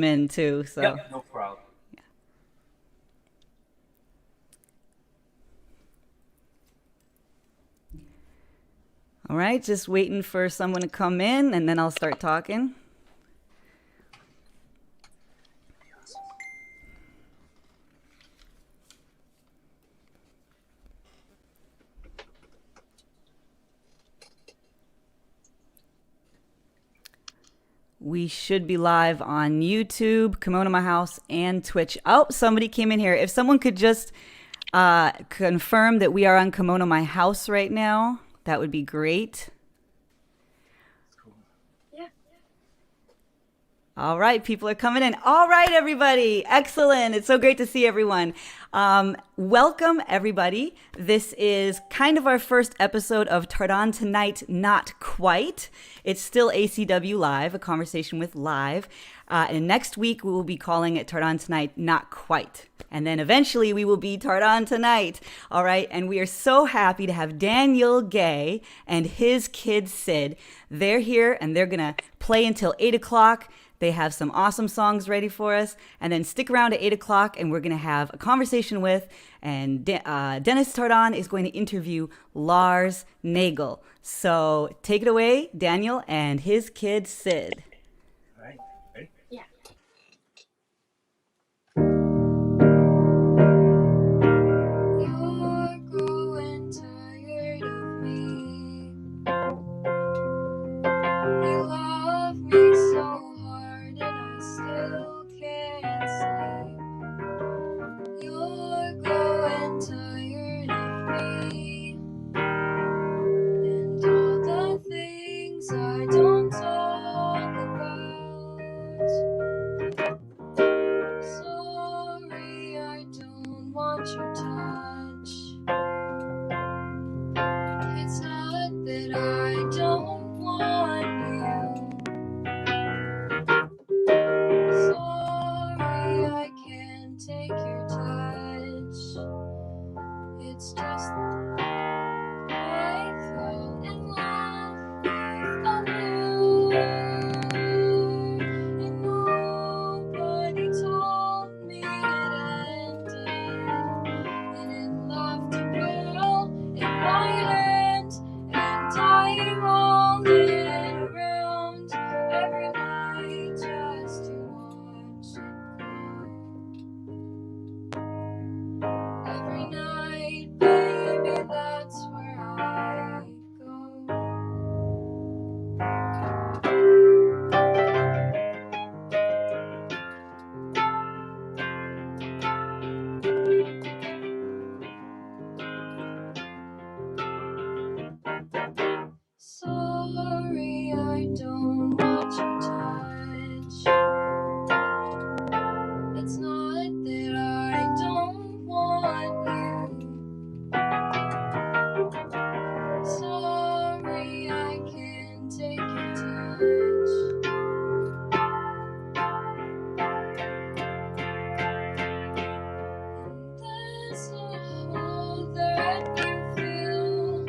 in too. So Yep, no problem. all right, just waiting for someone to come in, and then I'll start talking. We should be live on YouTube, Kimono My House, and Twitch. Oh, somebody came in here. If someone could just confirm that we are on Kimono My House right now, that would be great. Yeah. All right, people are coming in. All right, everybody. Excellent. It's so great to see everyone. Welcome, everybody. This is kind of our first episode of Tardan Tonight, Not Quite. It's still ACW Live, a conversation with Live. And next week, we will be calling it Tardan Tonight, Not Quite. And then eventually, we will be Tardan Tonight. All right. And we are so happy to have Daniel Gay and his kid, Sid. They're here, and they're going to play until 8 o'clock. They have some awesome songs ready for us. And then stick around at 8 o'clock, and we're going to have a conversation with, and Dennis Tardan is going to interview Lars Nagel. So take it away, Daniel and his kid, Sid. All right, ready? Yeah. You're growing tired of me. You love me so hard and I still can't sleep. You're growing tired of me and all the things I don't talk about. Sorry, I don't want your touch. It's not that I don't want you. Sorry, I can't take your touch. It's just I fell in love with a lure, and nobody told me it ended. And it left a girl in my hand, and I rolled it around every night just to watch it grow. Every night, baby, that's where I go. Sorry, I don't want your touch. It's not that I don't want you. Sorry, I can't take your touch. There's a hole that you feel,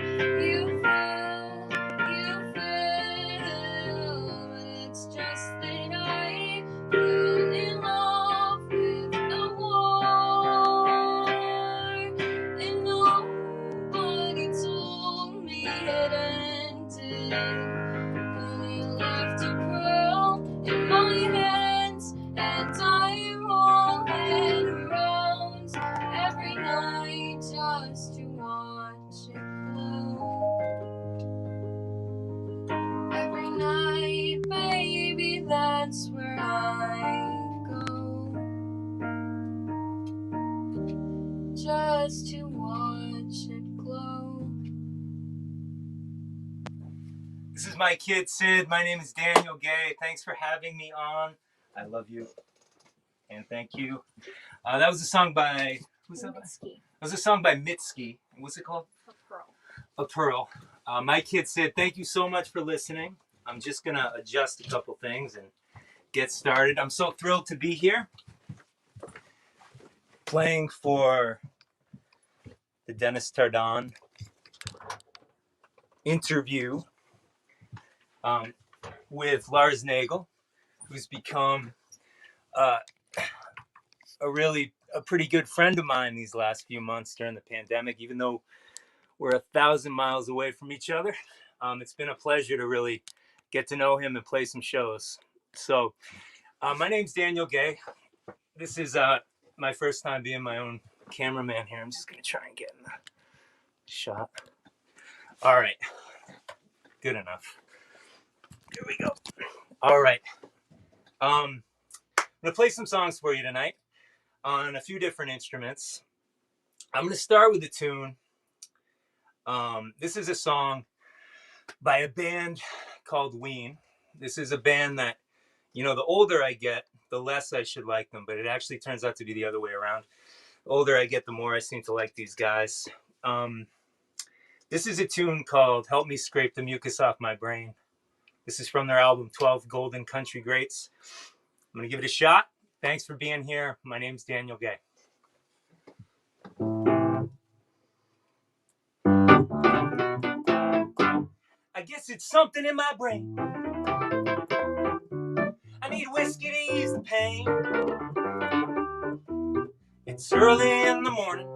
but it's just that I fell in love with a war, and nobody told me it ended. But it left a pearl in my hands, and I roll it around every night just to watch it glow. Every night, baby, that's where I go, just to watch it glow. This is my kid, Sid. My name is Daniel Gay. Thanks for having me on. I love you. And thank you. That was a song by, who's that by? Whiskey. That was a song by Mitski. What's it called? A pearl. A Pearl. My kid, Sid, thank you so much for listening. I'm just going to adjust a couple things and get started. I'm so thrilled to be here playing for the Dennis Tardan interview with Lars Nagel, who's become a pretty good friend of mine these last few months during the pandemic, even though we're 1,000 miles away from each other. It's been a pleasure to really get to know him and play some shows. So my name's Daniel Gay. This is my first time being my own cameraman here. I'm just going to try and get in the shot. All right. Good enough. Here we go. All right. I'm going to play some songs for you tonight on a few different instruments. I'm going to start with a tune. This is a song by a band called Wean. This is a band that, you know, the older I get, the less I should like them, but it actually turns out to be the other way around. The older I get, the more I seem to like these guys. This is a tune called Help Me Scrape the Mucus Off My Brain. This is from their album 12 Golden Country Greats. I'm going to give it a shot. Thanks for being here. My name's Daniel Gay. I guess it's something in my brain. I need whiskey to ease the pain. It's early in the morning.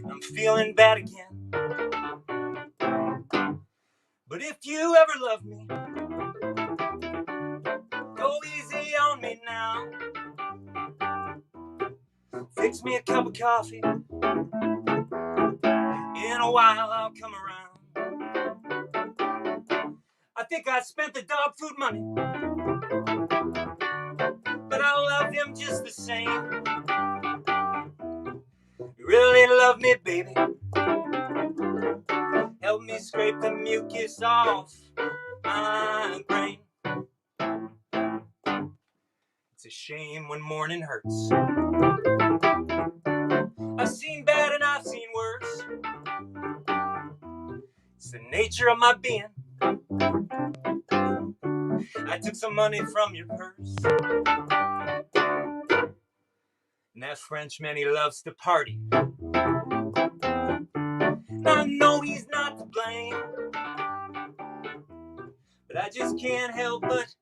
I'm feeling bad again. But if you ever love me, go easy on me now. Fix me a cup of coffee. In a while I'll come around. I think I spent the dog food money, but I love him just the same. You really love me, baby. Help me scrape the mucus off my brain. It's a shame when morning hurts. I've seen bad and I've seen worse. It's the nature of my being. I took some money from your purse. And that Frenchman, he loves to party. And I know he's not to blame, but I just can't help but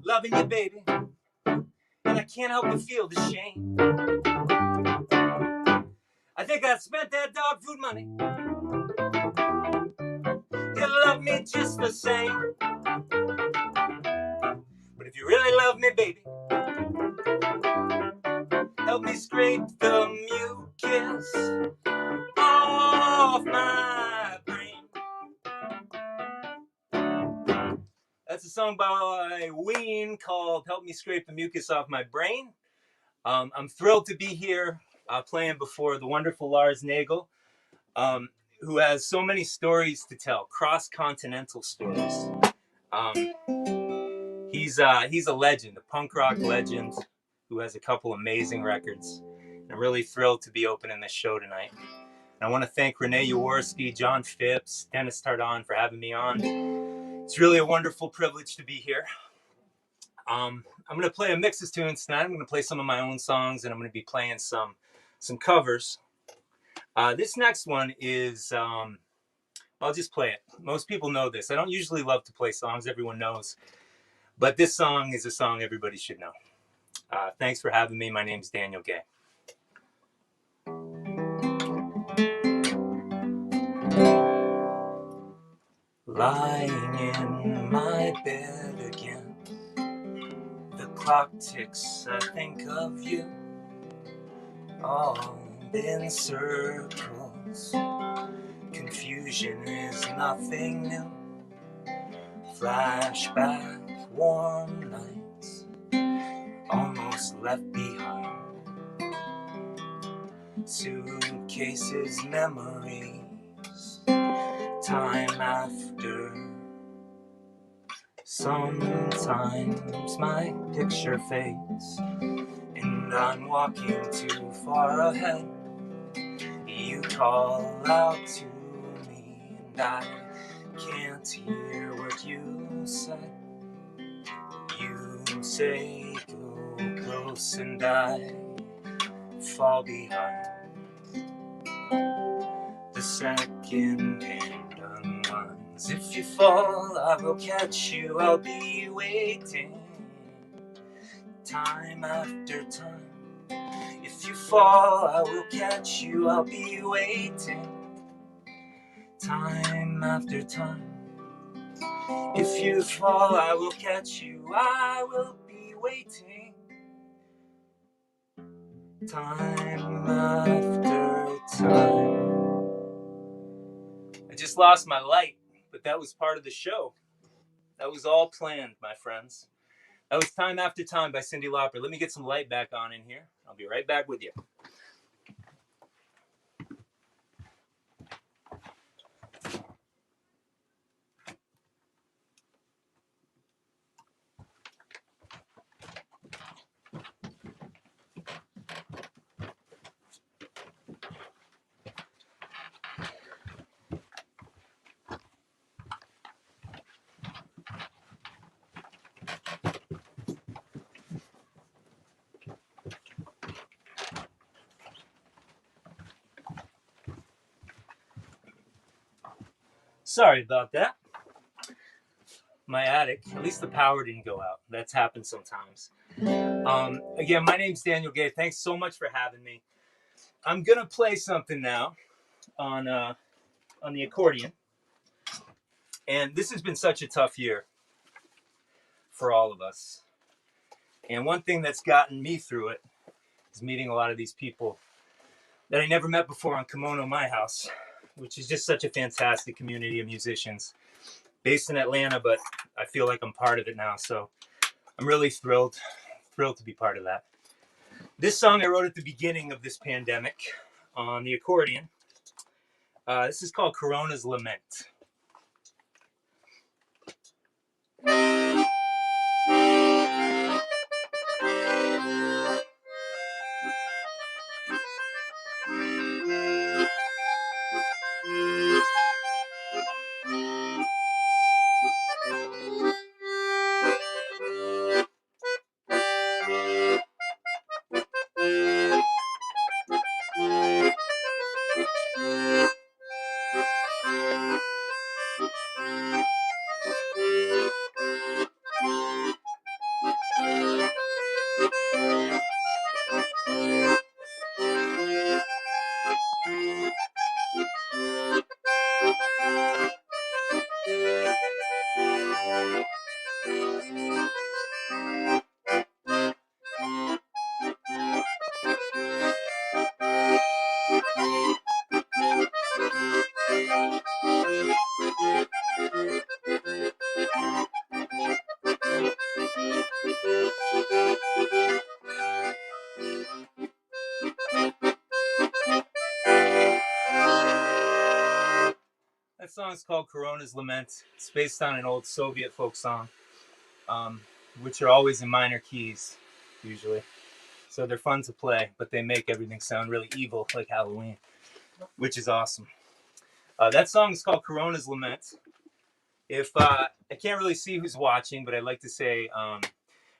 loving you, baby. And I can't help but feel the shame. I think I spent that dog food money. You love me just the same. But if you really love me, baby, help me scrape the mucus off my brain. That's a song by Wean called Help Me Scrape the Mucus Off My Brain. I'm thrilled to be here playing before the wonderful Lars Nagel, who has so many stories to tell, cross-continental stories. He's a legend, a punk rock legend who has a couple amazing records. I'm really thrilled to be opening this show tonight. And I want to thank Renee Jaworski, John Phipps, Dennis Tardan for having me on. It's really a wonderful privilege to be here. I'm going to play a mix of tunes tonight. I'm going to play some of my own songs, and I'm going to be playing some covers. This next one is, I'll just play it. Most people know this. I don't usually love to play songs everyone knows, but this song is a song everybody should know. Thanks for having me. My name's Daniel Gay. Lying in my bed again, the clock ticks, I think of you, all in circles. Confusion is nothing new. Flashback, warm nights, almost left behind. Suitcases, memories, time after. Sometimes my picture fades, and I'm walking too far ahead. You call out to me, and I can't hear what you said. You say go close, and I fall behind. The second hand unwinds. If you fall, I will catch you. I'll be waiting. time after time. If you fall, I will catch you, I'll be waiting. Time after time. If you fall, I will catch you, I will be waiting. Time after time. I just lost my light, but that was part of the show. That was all planned, my friends. That was Time After Time by Cyndi Lauper. Let me get some light back on in here. I'll be right back with you. Sorry about that. My attic, at least the power didn't go out. That's happened sometimes. Again, my name's Daniel Gay. Thanks so much for having me. I'm gonna play something now on the accordion. And this has been such a tough year for all of us. And one thing that's gotten me through it is meeting a lot of these people that I never met before on Caminos, my house, which is just such a fantastic community of musicians based in Atlanta, but I feel like I'm part of it now. So I'm really thrilled to be part of that. This song I wrote at the beginning of this pandemic on the accordion. This is called Corona's Lament. That song is called Corona's Lament. It's based on an old Soviet folk song, which are always in minor keys, usually. So they're fun to play, but they make everything sound really evil, like Halloween, which is awesome. That song is called Corona's Lament. If I can't really see who's watching, but I'd like to say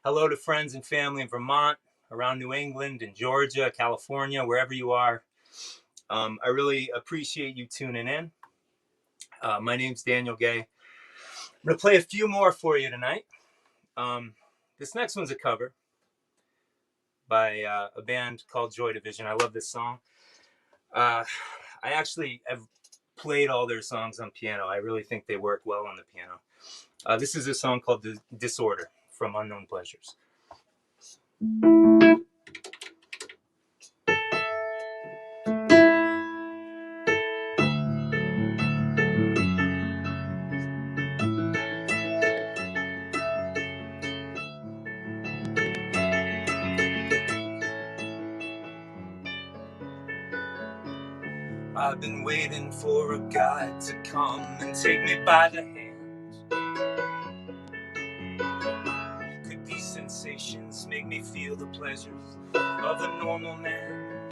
hello to friends and family in Vermont, around New England, in Georgia, California, wherever you are. I really appreciate you tuning in. My name's Daniel Gay. I'm going to play a few more for you tonight. This next one's a cover by a band called Joy Division. I love this song. I actually have played all their songs on piano. I really think they work well on the piano. This is a song called Disorder from Unknown Pleasures. I've been waiting for a guide to come and take me by the hand. Could these sensations make me feel the pleasures of a normal man?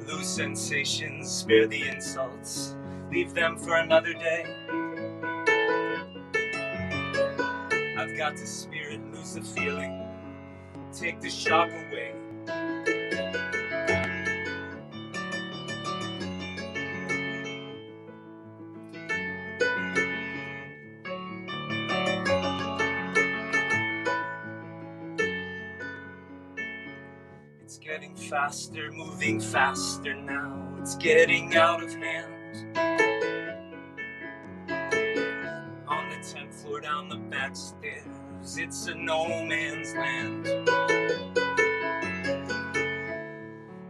Lose sensations, spare the insults, leave them for another day. I've got the spirit, lose the feeling, take the shock away. It's getting faster, moving faster now. It's getting out of hand. On the 10th floor down the back stairs, it's a no man's land.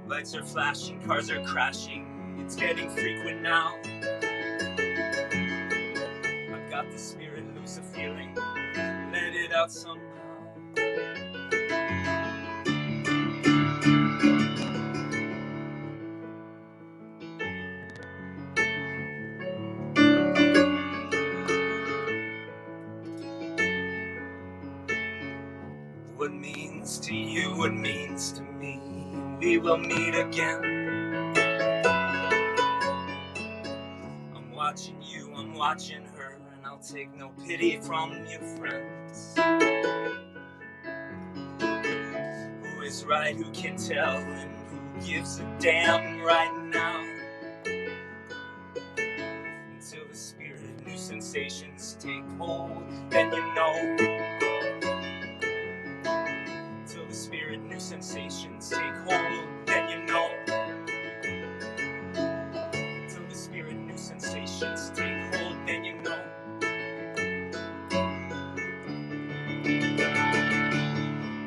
Lights are flashing, cars are crashing. It's getting frequent now. I've got the spirit, lose a feeling. Let it out somehow. What means to you, what means to me. We will meet again. I'm watching you, I'm watching her, and I'll take no pity from your friends. Who is right, who can tell, and who gives a damn right now? Until the spirit of new sensations take hold, then you know. Till the spirit of new sensations take hold, then you know. Till the spirit of new sensations take hold, then you know.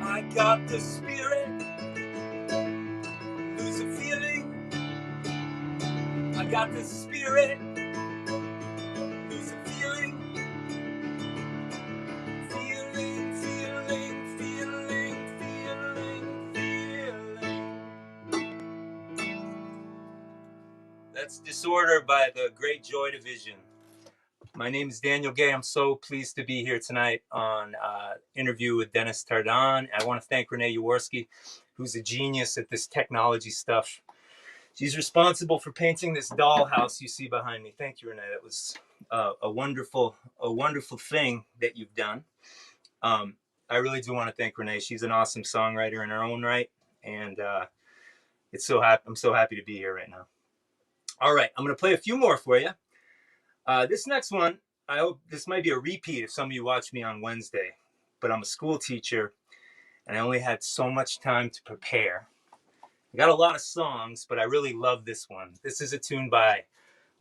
I got the spirit, lose a feeling. I got the spirit, lose a feeling. Feeling, feeling, feeling, feeling, feeling. That's Disorder by the Great Joy Division. My name is Daniel Gay. I'm so pleased to be here tonight on interview with Dennis Tardan. I want to thank Renee Jaworski, who's a genius at this technology stuff. She's responsible for painting this dollhouse you see behind me. Thank you, Renee. That was a wonderful thing that you've done. I really do want to thank Renee. She's an awesome songwriter in her own right, and I'm so happy to be here right now. All right, I'm going to play a few more for you. This next one, I hope this might be a repeat if some of you watched me on Wednesday, but I'm a school teacher, and I only had so much time to prepare. I got a lot of songs, but I really love this one. This is a tune by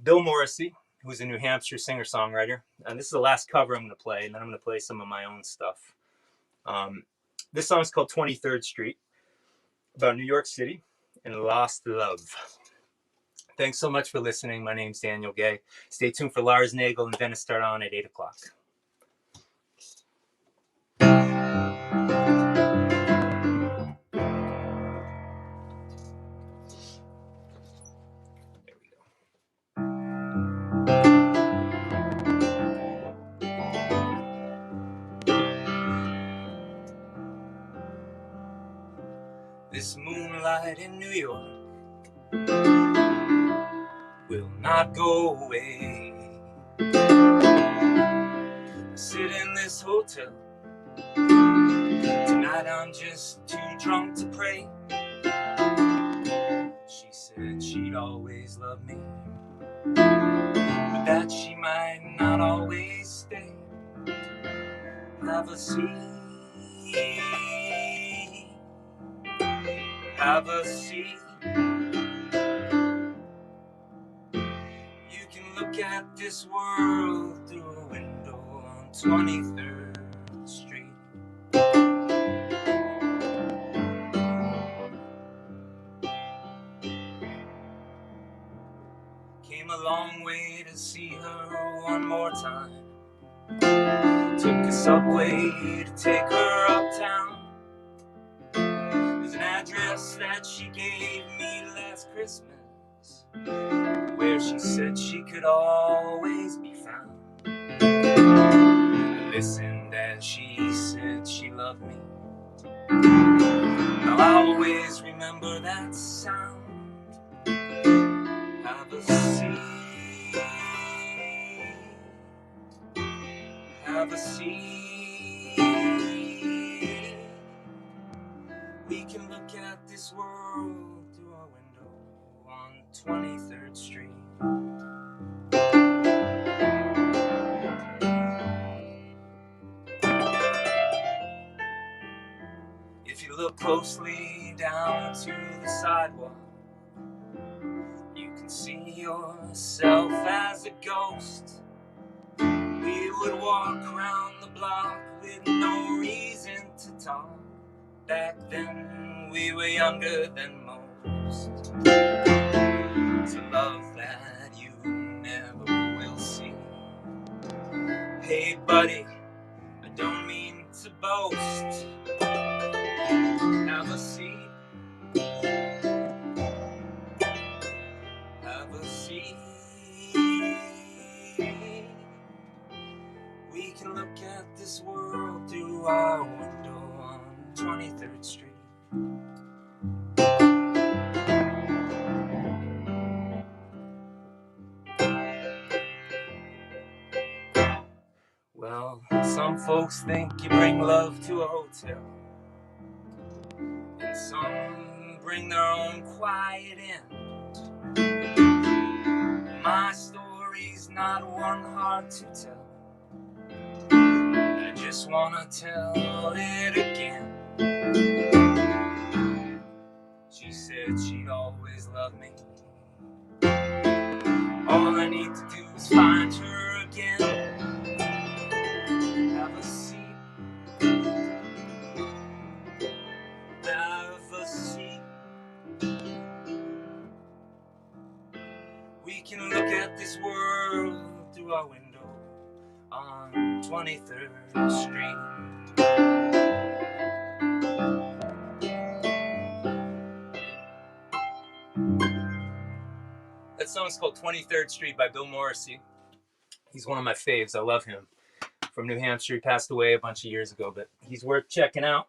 Bill Morrissey, who's a New Hampshire singer-songwriter. And this is the last cover I'm going to play, and then I'm going to play some of my own stuff. This song is called 23rd Street, about New York City and lost love. Thanks so much for listening. My name's Daniel Gay. Stay tuned for Lars, Nagel, and Dennis Tardan at 8 o'clock. This moonlight in New York will not go away. I sit in this hotel. Tonight I'm just too drunk to pray. She said she'd always love me, but that she might not always stay. Have a seat, have a seat. You can look at this world through a window on 23rd Street. Came a long way to see her one more time. Took a subway to take her uptown. There's an address that she gave me last Christmas, where she said she could always be found. I listened as she said she loved me. I'll always remember that sound. Have a seat, have a seat. We can look at this world through a window on 23rd Street. If you look closely down to the sidewalk, you can see yourself as a ghost. We would walk around the block with no reason to talk. Back then we were younger than most. It's a love that you never will see. Hey buddy, I don't mean to boast. Have a seat. Have a seat. We can look at this world through our window on 23rd Street. Well, some folks think you bring love to a hotel, and some bring their own quiet end. My story's not one hard to tell. I just wanna tell it again. She said she'd always love me. All I need to do is find her again. Have a seat. Have a seat. We can look at this world through our window on 23rd Street. That song's called 23rd Street by Bill Morrissey. He's one of my faves. I love him. From New Hampshire. He passed away a bunch of years ago, but he's worth checking out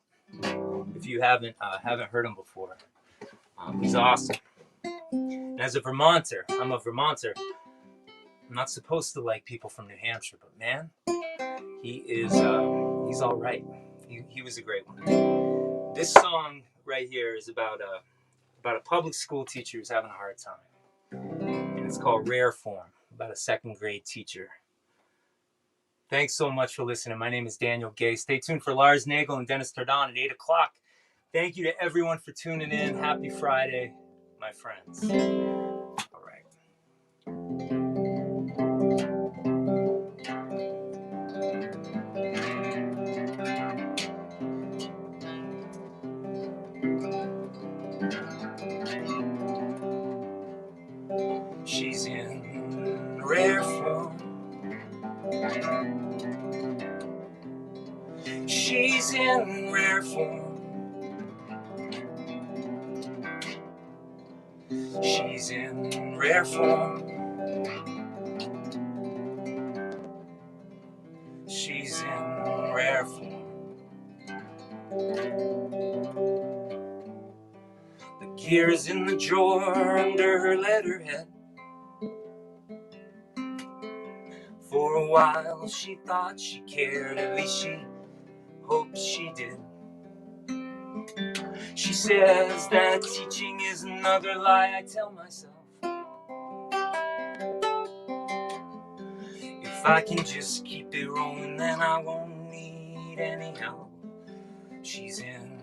if you haven't heard him before. He's awesome. And as a Vermonter, I'm a Vermonter. I'm not supposed to like people from New Hampshire, but man, he's all right. He was a great one. This song right here is about a public school teacher who's having a hard time. And it's called Rare Form, about a second grade teacher. Thanks so much for listening. My name is Daniel Gay. Stay tuned for Lars, Nagel, and Dennis Tardan at 8 o'clock. Thank you to everyone for tuning in. Happy Friday, my friends. All right. She's in rare form. She's in rare form. She's in rare form. She's in rare form. The gear's in the drawer under her letterhead. For a while she thought she cared, at least she hoped she did. She says that teaching is another lie I tell myself. If I can just keep it rolling, then I won't need any help. She's in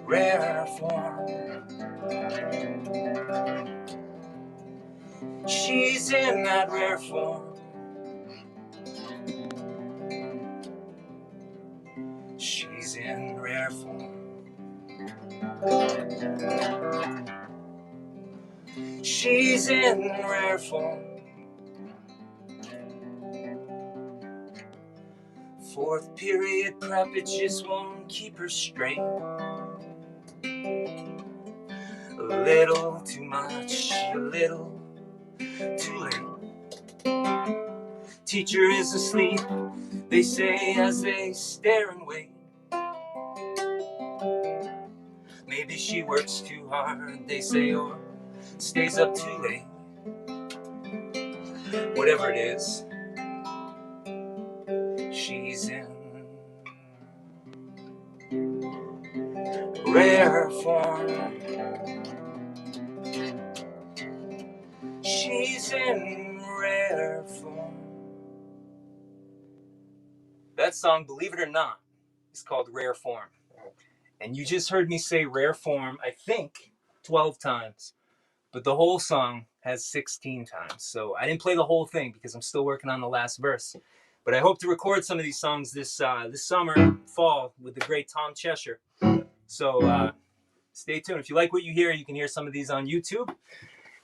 rare form. She's in that rare form. She's in rare form. She's in rare form. Fourth period prep, it just won't keep her straight. A little too much, a little too late. Teacher is asleep, they say as they stare and wait. Maybe she works too hard, they say, or stays up too late. Whatever it is, she's in rare form. She's in rare form. That song, believe it or not, is called Rare Form. And you just heard me say Rare Form, I think, 12 times. But the whole song has 16 times. So I didn't play the whole thing because I'm still working on the last verse. But I hope to record some of these songs this summer, fall, with the great Tom Cheshire. So stay tuned. If you like what you hear, you can hear some of these on YouTube.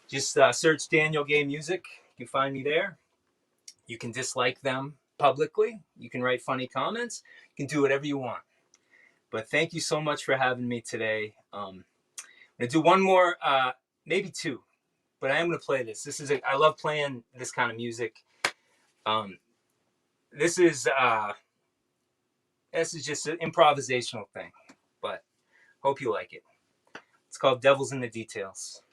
Just search Daniel Gay Music. You can find me there. You can dislike them publicly. You can write funny comments. You can do whatever you want. But thank you so much for having me today. I'm going to do one more, maybe two. But I am going to play this. I love playing this kind of music. This is just an improvisational thing. But hope you like it. It's called Devils in the Details.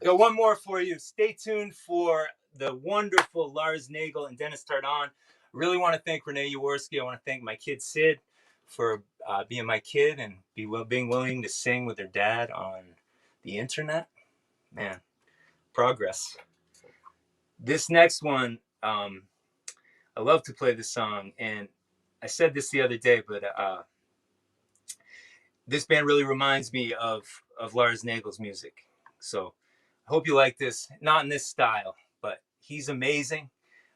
I got one more for you. Stay tuned for the wonderful Lars, Nagel, and Dennis Tardan. I really want to thank Renee Jaworski. I want to thank my kid Sid for being my kid and being willing to sing with their dad on the internet. Man, progress. This next one, I love to play this song, and I said this the other day, but this band really reminds me of Lars Nagel's music. So I hope you like this. Not in this style, but he's amazing.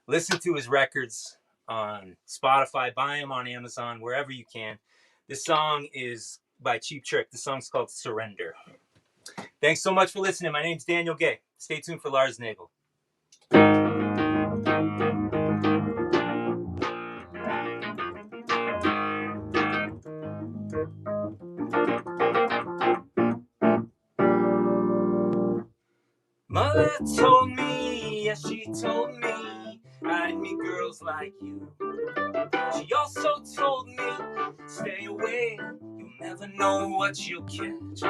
Listen to his records on Spotify. Buy him on Amazon, wherever you can. This song is by Cheap Trick. The song's called Surrender. Thanks so much for listening. My name's Daniel Gay. Stay tuned for Lars Nagel. Mother told me, yes, she told me, I didn't meet girls like you. She also told me, stay away, you'll never know what you'll catch.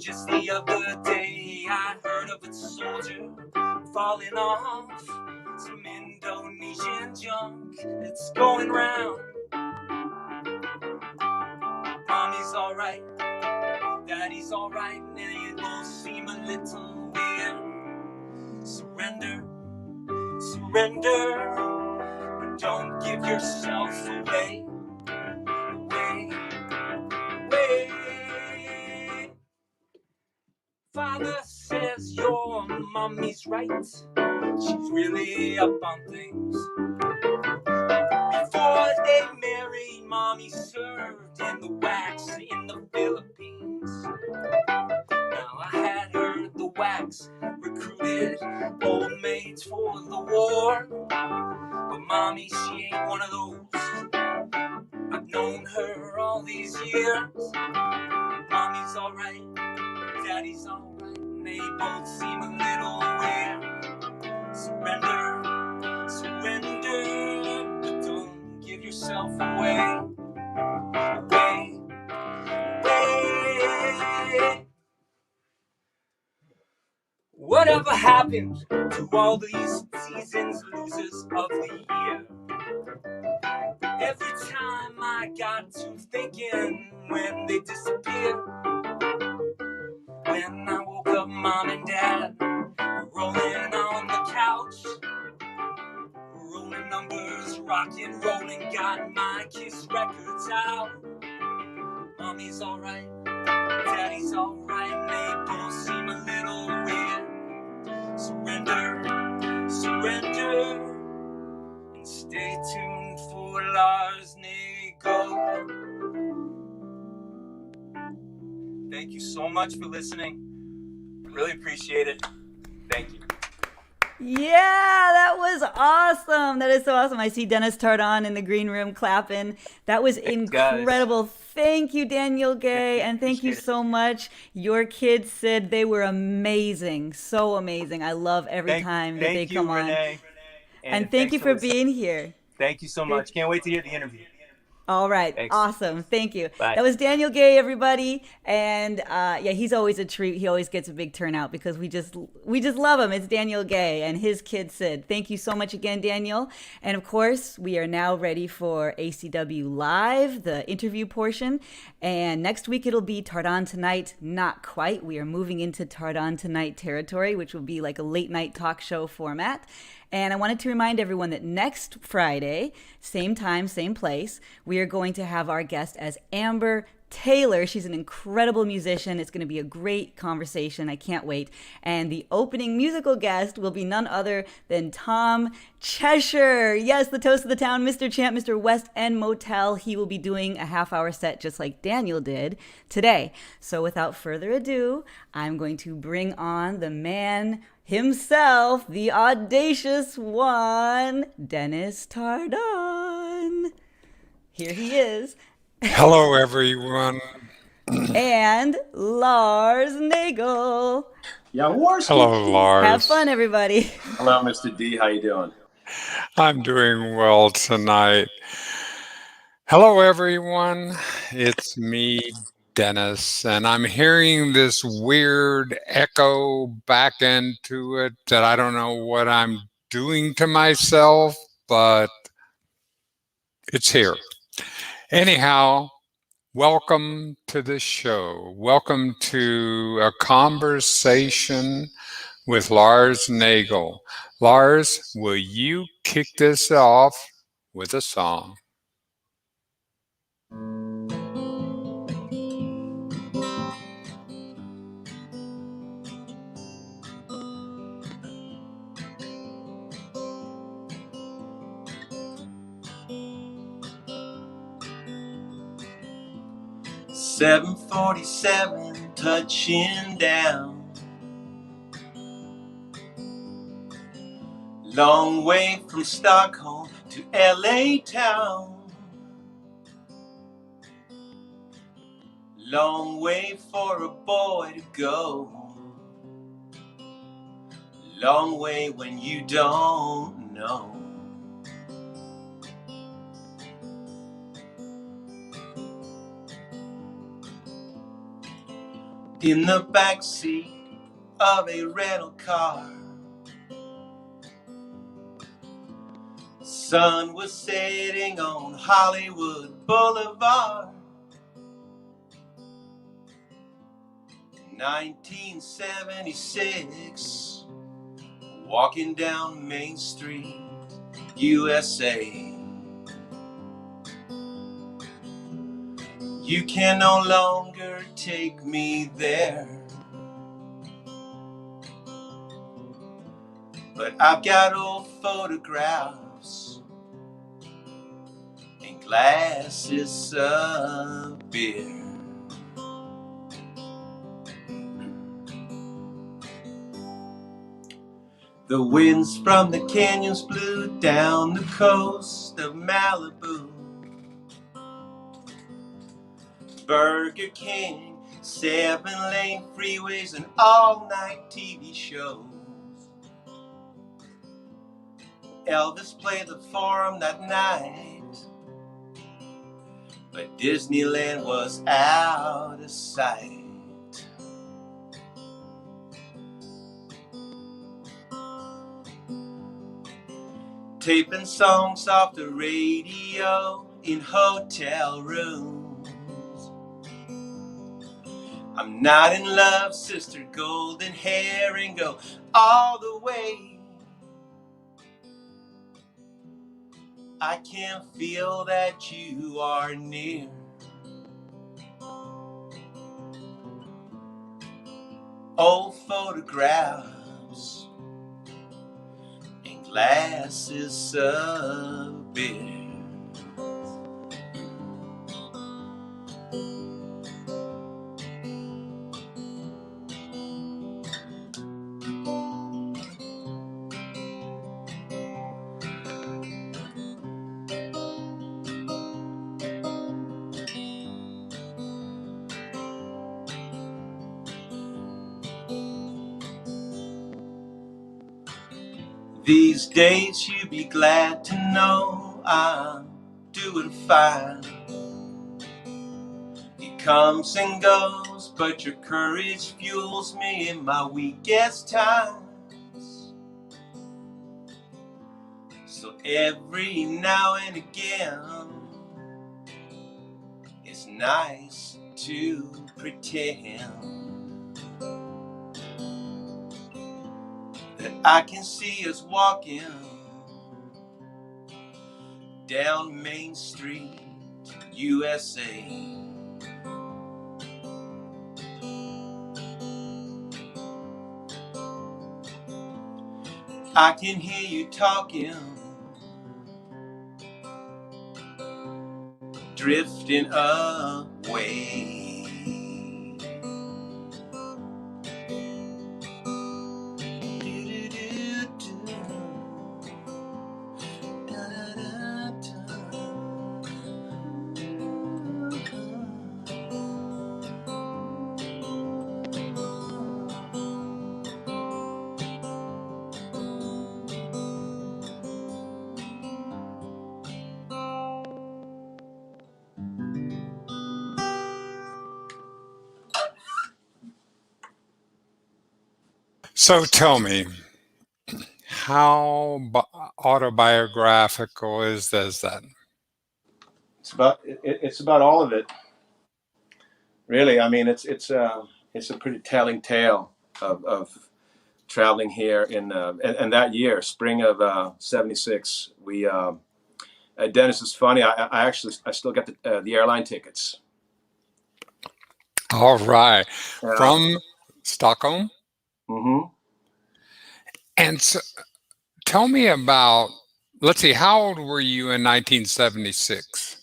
Just the other day, I heard of a soldier falling off some Indonesian junk that's going round. Mommy's alright, daddy's alright, and it both seem a little weird. Surrender, surrender, but don't give yourself away, away, away. Father says your mommy's right, she's really up on things. Before they married, mommy served in the wax in the Philippines. Now I had heard the wax recruited old maids for the war, but mommy, she ain't one of those. I've known her all these years. Mommy's alright, daddy's alright, and they both seem a little weird. Surrender, surrender, but don't give yourself away, away, away. Whatever happened to all these seasons losers of the year? Every time I got to thinking when they disappeared. When I woke up, mom and dad were rolling on the couch, rolling rock and rolling, got my Kiss records out. Mommy's alright, daddy's alright, they both seem a little weird. Surrender, surrender, and stay tuned for Lars Nagel. Thank you so much for listening. Really appreciate it. Thank you. Yeah, that was awesome. That is so awesome. I see Dennis Tardan in the green room clapping. That was incredible. Thank you, Daniel Gay, and thank you so much. Your kids said they were amazing. So amazing. I love every time that they come on. Renee. And thank you for being here. Thank you so much. Can't wait to hear the interview. All right. Thanks. Awesome. Thank you. Bye. That was Daniel Gay, everybody. And yeah, he's always a treat. He always gets a big turnout because we just love him. It's Daniel Gay and his kid Sid. Thank you so much again, Daniel. And of course, we are now ready for ACW Live, the interview portion. And next week it'll be Tardan Tonight, not quite. We are moving into Tardan Tonight territory, which will be like a late night talk show format. And I wanted to remind everyone that next Friday, same time, same place, we are going to have our guest as Amber Taylor. She's an incredible musician. It's going to be a great conversation. I can't wait. And the opening musical guest will be none other than Tom Cheshire. Yes, the toast of the town, Mr. Champ, Mr. West End Motel. He will be doing a half-hour set just like Daniel did today. So without further ado, I'm going to bring on the man himself, the audacious one, Dennis Tardan. Here he is. Hello, everyone. And Lars Nagel. Yeah, Lars. Hello, Lars. Have fun, everybody. Hello, Mr. D. How you doing? I'm doing well tonight. Hello, everyone. It's me, Dennis, and I'm hearing this weird echo back into it that I don't know what I'm doing to myself, but it's here. Anyhow, welcome to the show. Welcome to a conversation with Lars Nagel. Lars, will you kick this off with a song? "747 touching down, long way from Stockholm to LA town, long way for a boy to go, long way when you don't know. In the backseat of a rental car, sun was setting on Hollywood Boulevard. 1976, walking down Main Street, USA. You can no longer take me there, but I've got old photographs and glasses of beer. The winds from the canyons blew down the coast of Malibu. Burger King, 7-lane freeways, and all-night TV shows. Elvis played the Forum that night, but Disneyland was out of sight. Taping songs off the radio in hotel rooms. I'm not in love, sister, golden hair, and go all the way. I can feel that you are near. Old photographs and glasses of beer. These days you be glad to know I'm doing fine. It comes and goes, but your courage fuels me in my weakest times. So every now and again, it's nice to pretend that I can see us walking down Main Street, USA. I can hear you talking, drifting away. So tell me, how autobiographical is that? It's about all of it, really. I mean, it's a pretty telling tale of traveling here and that year, spring of '76. We Dennis, is funny. I still got the airline tickets. All right. Yeah. From Stockholm? Mm-hmm. And so, tell me about, let's see, how old were you in 1976?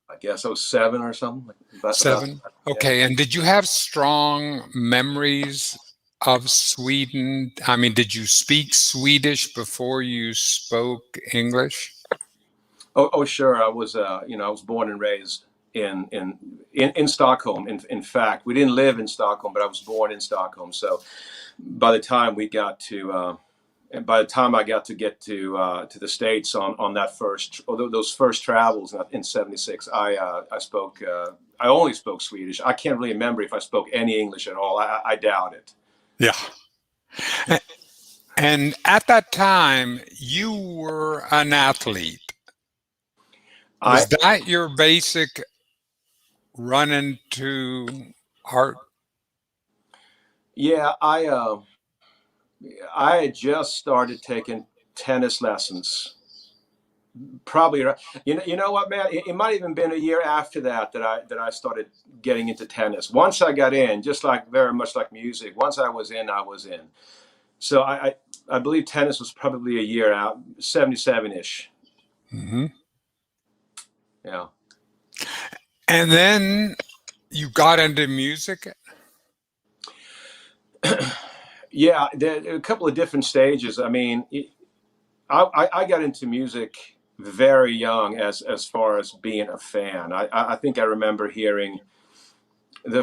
I guess I was 7 or something. About, 7? yeah. Okay. And did you have strong memories of Sweden? I mean, did you speak Swedish before you spoke English? Oh, sure. I was I was born and raised in Stockholm. In fact, we didn't live in Stockholm, but I was born in Stockholm. So by the time we got to and by the time I got to get to the States on that those first travels in '76, I spoke I only spoke Swedish. I can't really remember if I spoke any English at all. I doubt it. Yeah. And at that time, you were an athlete. Was that your basic run into art? Yeah, I had just started taking tennis lessons. Probably, you know what, man? It might even been a year after that I started getting into tennis. Once I got in, just like very much like music. Once I was in, I was in. So I believe tennis was probably a year out, 77-ish. Mm-hmm. Yeah. And then you got into music? Yeah, there are a couple of different stages. I mean, I got into music very young as far as being a fan. I think I remember hearing the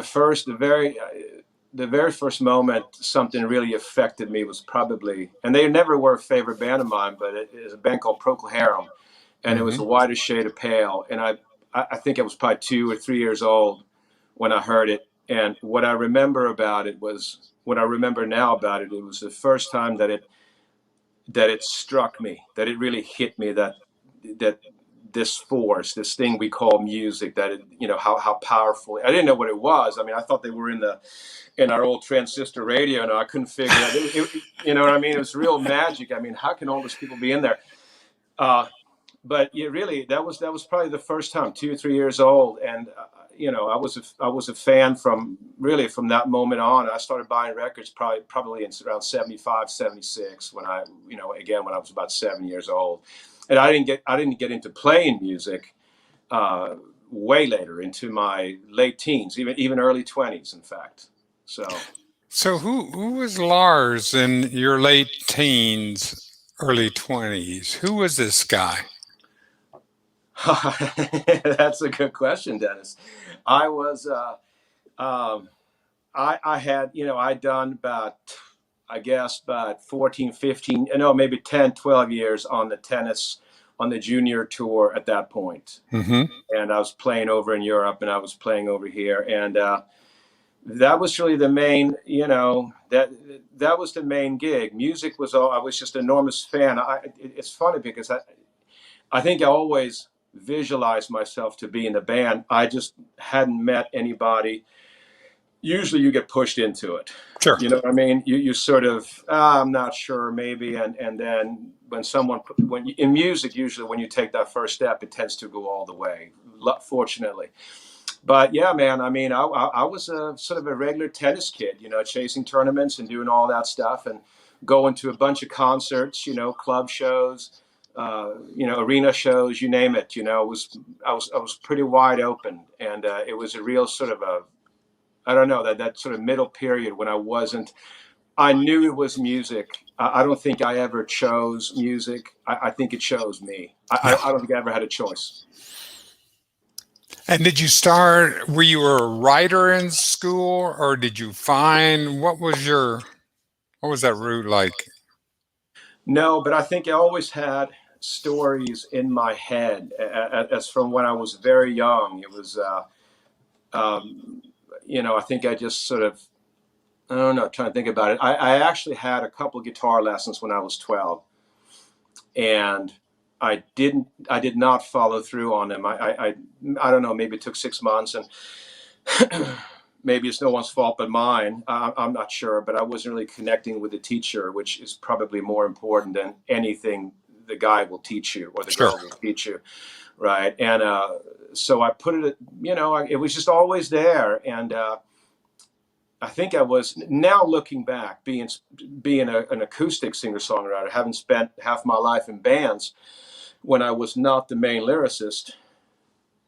very first moment something really affected me was probably, and they never were a favorite band of mine, but it is a band called Procol Harum, and it was The Whitest Shade of Pale. And I think I was probably 2 or 3 years old when I heard it. And what I remember now about it, it was the first time that it struck me, that it really hit me, that this force, this thing we call music, that it, how powerful. I didn't know what it was. I mean, I thought they were in our old transistor radio, and I couldn't figure out. You know what I mean? It was real magic. I mean, how can all those people be in there? but yeah, really, that was probably the first time, 2 or 3 years old, and I was a fan from that moment on. I started buying records probably in around 75, 76 when when I was about 7 years old, and I didn't get into playing music way later, into my late teens, even early 20s, in fact. So who was Lars in your late teens, early 20s? Who was this guy? That's a good question, Dennis. I was, I had, I'd done about, I guess, about 14, 15, no, maybe 10, 12 years on the junior tour at that point. Mm-hmm. And I was playing over in Europe and I was playing over here. And that was really the main, that was the main gig. Music was all, I was just an enormous fan. It's funny because I think I always visualized myself to be in the band. I just hadn't met anybody. Usually you get pushed into it. Sure. You know what I mean? You sort of, I'm not sure, maybe. And then in music, usually when you take that first step, it tends to go all the way, fortunately. But yeah, man, I mean, I was a sort of a regular tennis kid, chasing tournaments and doing all that stuff and going to a bunch of concerts, club shows, arena shows, you name it. I was pretty wide open, and it was a real sort of I don't know, that sort of middle period when I knew it was music. I don't think I ever chose music. I think it chose me. I don't think I ever had a choice. And were you a writer in school, or did you what was that route like? No, but I think I always had stories in my head as from when I was very young. It was, I think I just sort of, I don't know, trying to think about it. I actually had a couple of guitar lessons when I was 12, and I did not follow through on them. I don't know, maybe it took 6 months, and maybe it's no one's fault but mine. I'm not sure, but I wasn't really connecting with the teacher, which is probably more important than anything the guy will teach you or the Sure. girl will teach you, right? And so I put it, it was just always there, and I think I was, now looking back, being an acoustic singer-songwriter, having spent half my life in bands when I was not the main lyricist,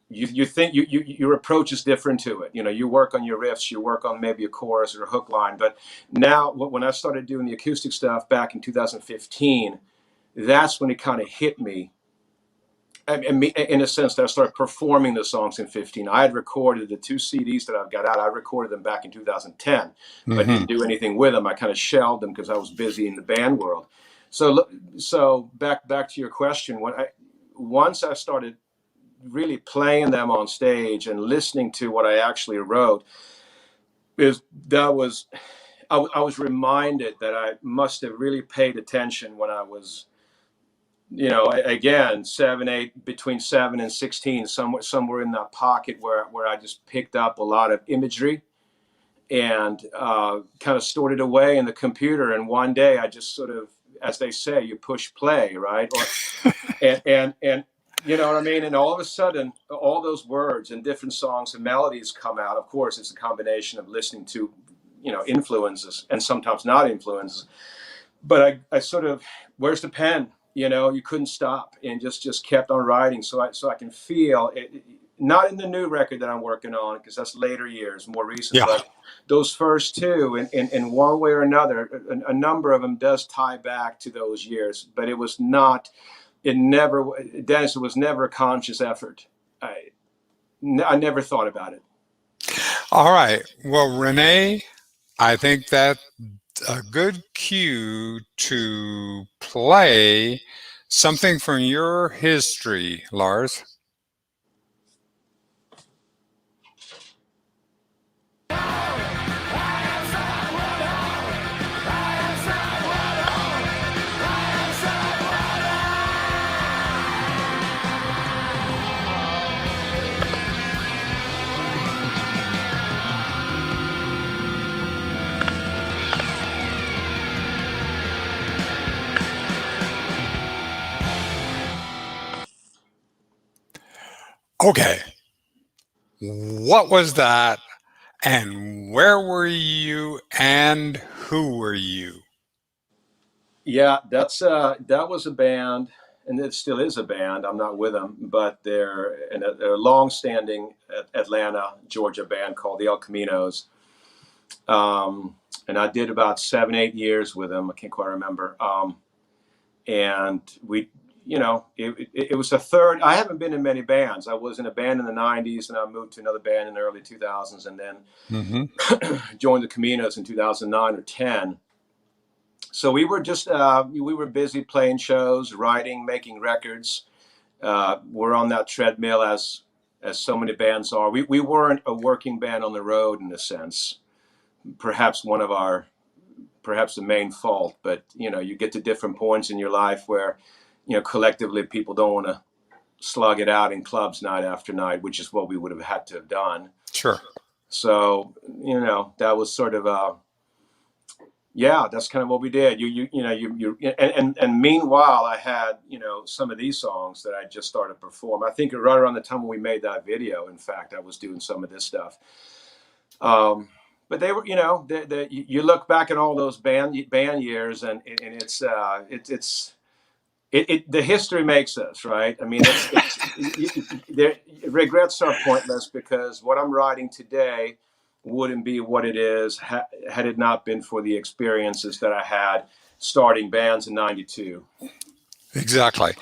you think your approach is different to it. You work on your riffs, you work on maybe a chorus or a hook line. But now when I started doing the acoustic stuff back in 2015, that's when it kind of hit me. In a sense that I started performing the songs in 15. I had recorded the 2 CDs that I've got out. I recorded them back in 2010, but didn't do anything with them. I kind of shelved them because I was busy in the band world. So back to your question, once I started really playing them on stage and listening to what I actually wrote, I was reminded that I must have really paid attention when I was, again, between 7 and 16, somewhere in that pocket where I just picked up a lot of imagery and kind of stored it away in the computer. And one day I just sort of, as they say, you push play, right? And you know what I mean? And all of a sudden, all those words and different songs and melodies come out. Of course, it's a combination of listening to, influences and sometimes not influences. But I sort of, where's the pen? You couldn't stop and just kept on writing. So I can feel it, not in the new record that I'm working on, because that's later years, more recent. Yeah. But those first two, in one way or another, a number of them does tie back to those years. But it was not, Dennis, it was never a conscious effort. I never thought about it. All right. Well, Renee, I think that's a good cue to play something from your history, Lars. Okay. What was that? And where were you? And who were you? Yeah, that was a band, and it still is a band. I'm not with them, but they're a long-standing Atlanta, Georgia band called the Caminos. And I did about 7, 8 years with them. I can't quite remember. And we, it was the third. I haven't been in many bands. I was in a band in the '90s, and I moved to another band in the early 2000s, and then joined the Caminos in 2009 or 10. So we were just we were busy playing shows, writing, making records. We're on that treadmill as so many bands are. We weren't a working band on the road in a sense. Perhaps the main fault, but you get to different points in your life where collectively people don't want to slug it out in clubs night after night, which is what we would have had to have done. Sure. So that was sort of that's kind of what we did. And meanwhile, I had some of these songs that I just started to perform. I think right around the time when we made that video, in fact, I was doing some of this stuff. But they were, you look back at all those band years, and it's the history makes us, right? I mean, regrets are pointless because what I'm writing today wouldn't be what it is had it not been for the experiences that I had starting bands in '92. Exactly.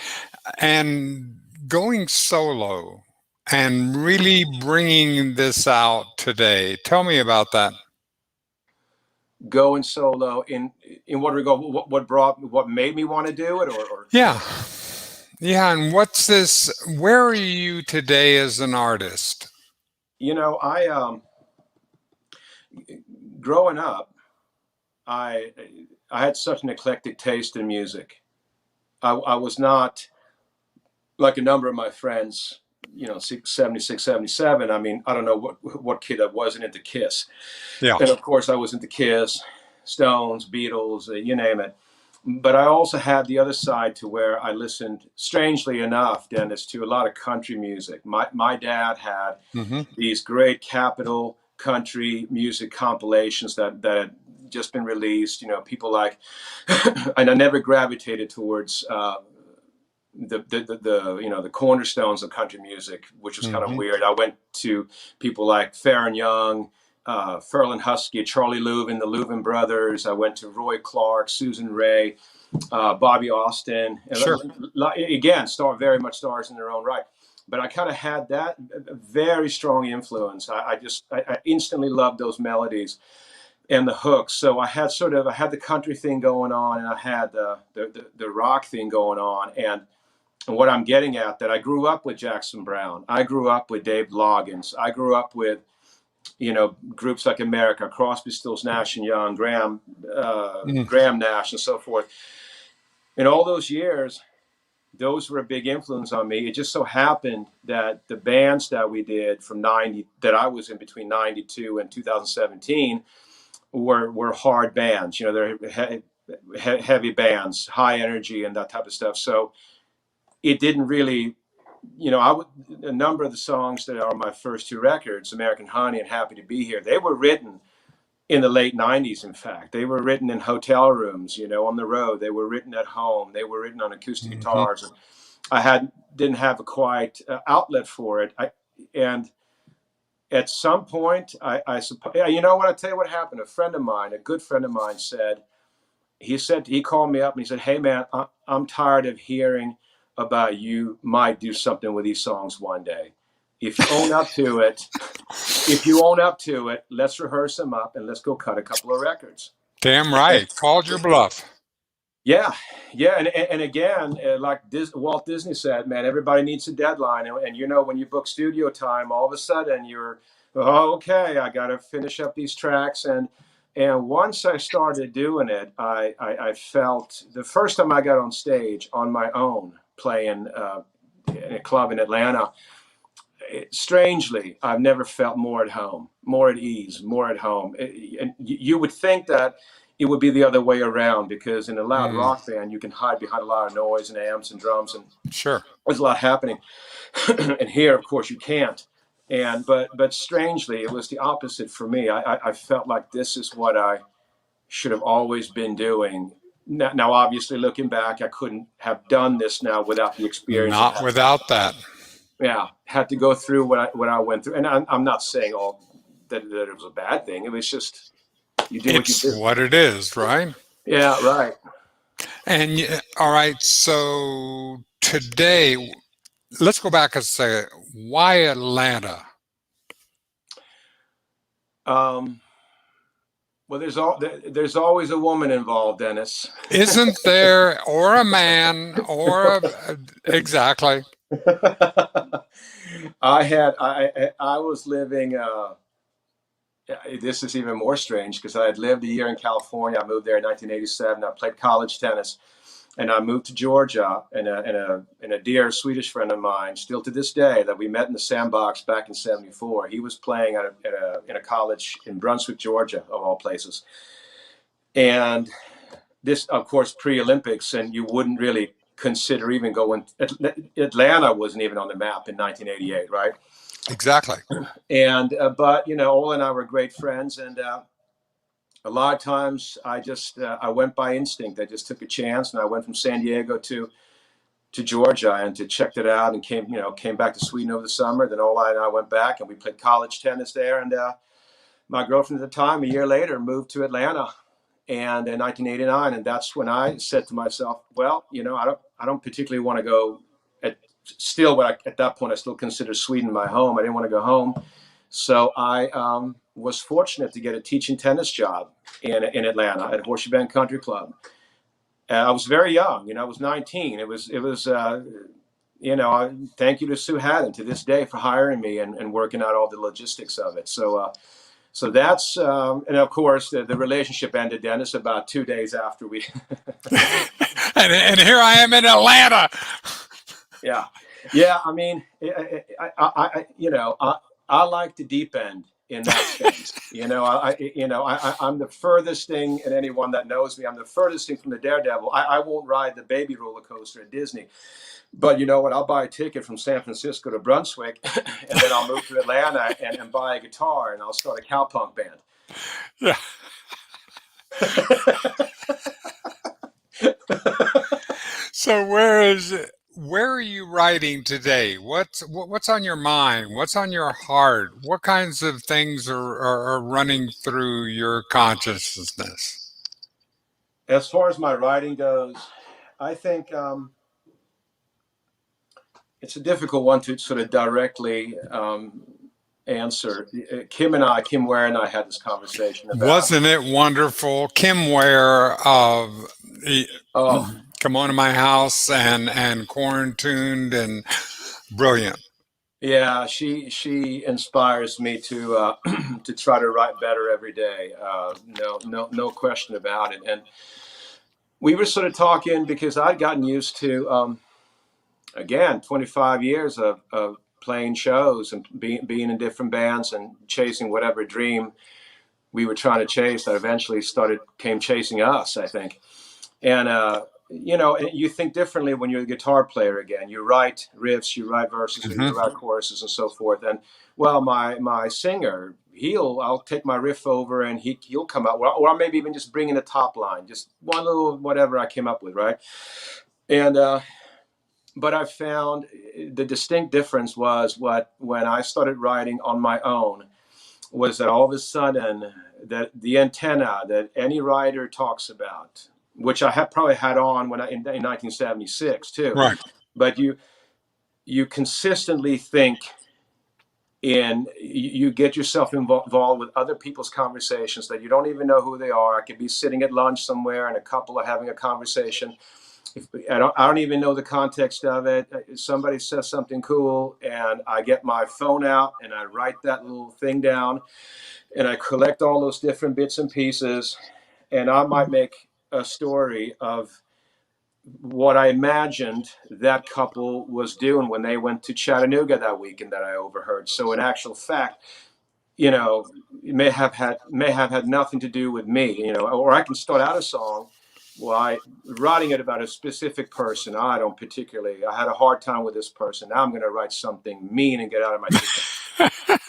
And going solo and really bringing this out today. Tell me about that. Going solo in what regard? What made me want to do it, or Yeah. And what's this? Where are you today as an artist? I growing up, I had such an eclectic taste in music. I was not like a number of my friends, 76, 77. I mean, I don't know what kid I wasn't into Kiss. Yeah. And of course I was into Kiss, Stones, Beatles, you name it. But I also had the other side to where I listened, strangely enough, Dennis, to a lot of country music. My dad had these great Capitol country music compilations that had just been released. People like, and I never gravitated towards the cornerstones of country music, which was kind of weird. I went to people like Farron Young, Ferlin Husky, Charlie Louvin, the Louvin brothers. I went to Roy Clark, Susan Ray, Bobby Austin. Sure. Again, very much stars in their own right. But I kind of had that very strong influence. I instantly loved those melodies and the hooks. So I had the country thing going on, and I had the rock thing going on. And what I'm getting at, that I grew up with Jackson Browne. I grew up with Dave Loggins. I grew up with, groups like America, Crosby, Stills, Nash and Young, Graham Nash, and so forth. In all those years, those were a big influence on me. It just so happened that the bands that we did that I was in between '92 and 2017 were hard bands. They're heavy bands, high energy, and that type of stuff. So it didn't really, a number of the songs that are my first two records, American Honey and Happy to Be Here, they were written in the late '90s. In fact, they were written in hotel rooms, on the road. They were written at home. They were written on acoustic guitars. And I didn't have a quiet outlet for it. And at some point, I suppose, what? I tell you what happened. A good friend of mine he called me up and he said, "Hey man, I'm tired of hearing about you might do something with these songs one day. If you own up to it, let's rehearse them up and let's go cut a couple of records." Damn right. Called your bluff. Yeah. And again, like Walt Disney said, man, everybody needs a deadline. And when you book studio time, all of a sudden you're, okay, I got to finish up these tracks. And once I started doing it, I felt the first time I got on stage on my own, playing in a club in Atlanta, strangely, I've never felt more at home, more at ease, more at home. And you would think that, it would be the other way around, because in a loud rock band, you can hide behind a lot of noise and amps and drums, and Sure. there's a lot happening. And here, of course, you can't. And but strangely, it was the opposite for me. I felt like this is what I should have always been doing. Now, obviously, looking back, I couldn't have done this now without the experience of Not without that. had to go through what I went through. And I'm not saying that it was a bad thing. It was just, you do what you It's do. what it is, right? Yeah, right. And all right, so today, let's go back and say, why Atlanta? Well, there's always a woman involved, Dennis. Isn't there, or a man, or exactly? I was living. This is even more strange, because I had lived a year in California. I moved there in 1987. I played college tennis, and I moved to Georgia. And a dear Swedish friend of mine, still to this day, that we met in the Sandbox back in '74. He was playing in a college in Brunswick, Georgia, of all places. And this, of course, pre-Olympics, and you wouldn't really consider even going. Atlanta wasn't even on the map in 1988, right? Exactly. And but Ola and I were great friends, and a lot of times I went by instinct. I just took a chance, and I went from San Diego to Georgia and to checked it out, and came back to Sweden over the summer. Then Ola and I went back, and we played college tennis there. And my girlfriend at the time, a year later, moved to Atlanta, and in 1989, and that's when I said to myself, well, I don't particularly want to go. At that point, I still consider Sweden my home. I didn't want to go home. So I was fortunate to get a teaching tennis job in Atlanta at Horseshoe Bend Country Club. I was very young. I was 19. It was thank you to Sue Haddon to this day for hiring me and working out all the logistics of it. So that's, and of course, the relationship ended, Dennis, about 2 days after we. and here I am in Atlanta. Yeah. I mean, I like the deep end in that sense. I'm the furthest thing, and anyone that knows me, I'm the furthest thing from the daredevil. I won't ride the baby roller coaster at Disney. But you know what? I'll buy a ticket from San Francisco to Brunswick, and then I'll move to Atlanta and buy a guitar, and I'll start a cowpunk band. Yeah. So where are you writing today? What's on your mind? What's on your heart? What kinds of things are running through your consciousness? As far as my writing goes, I think it's a difficult one to sort of directly answer. Kim Ware and I had this conversation about. Wasn't it wonderful? Kim Ware of Come On to My House and Quarantined and brilliant. Yeah, she inspires me to to try to write better every day. No question about it. And we were sort of talking because I'd gotten used to, again, 25 years of playing shows and being in different bands and chasing whatever dream we were trying to chase that eventually came chasing us, I think. And you think differently when you're a guitar player again. You write riffs, you write verses, you write choruses and so forth. And well, my singer, I'll take my riff over and he'll come out, or maybe even just bring in a top line, just one little whatever I came up with, right? And but I found the distinct difference was when I started writing on my own, was that all of a sudden that the antenna that any writer talks about, which I probably had on in 1976 too. Right. But you consistently think you get yourself involved with other people's conversations that you don't even know who they are. I could be sitting at lunch somewhere and a couple are having a conversation. I don't even know the context of it. Somebody says something cool and I get my phone out and I write that little thing down and I collect all those different bits and pieces, and I might make a story of what I imagined that couple was doing when they went to Chattanooga that weekend that I overheard. So in actual fact, you know, may have had nothing to do with me, you know, or I can start out a song by writing it about a specific person. I had a hard time with this person. Now I'm going to write something mean and get out of my system.